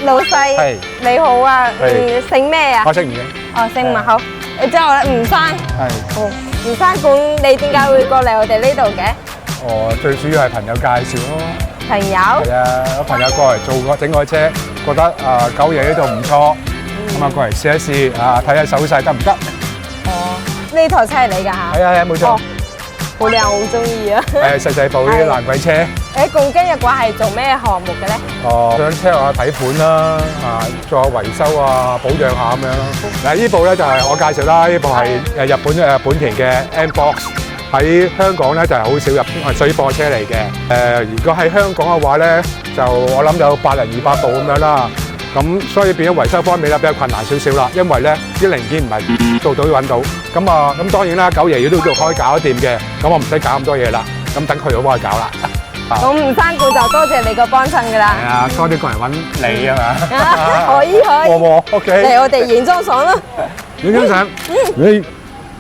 老細，係你好啊，姓咩啊？我姓吳嘅。哦，姓吳好。之後咧，吳生，係。哦，吳生咁，你點解會過嚟我哋呢度嘅？哦，最主要係朋友介紹咯。朋友。係啊，我朋友過嚟做過整個車，覺得九爺呢度唔錯，咁啊過嚟試一試啊，睇下手勢得唔得？哦，呢台車係你㗎嚇？係啊係啊，冇錯。好靚，我好中意啊！係細細部啲蘭桂車。誒，咁今日嘅話係做咩項目嘅咧？哦，上車下睇盤啦，做下維修啊，保養下咁樣咯。嗱，呢部咧就係我介紹啦，呢部係日本本田嘅 M-Box，喺香港咧就係好少入水貨車嚟嘅。如果喺香港嘅話咧，就我諗有100-200部咁樣啦。咁所以變咗維修方面咧比較困難少少啦，因為咧啲零件唔係度度都揾到。咁當然啦，九爺都可以搞得掂嘅，咁我唔使搞咁多嘢啦。咁等佢好幫佢搞啦。咁吳生顧就多謝你個幫襯㗎啦。係啊，多啲過嚟揾你啊嘛。可以。OK。嚟我哋影張相啦。影張相。你。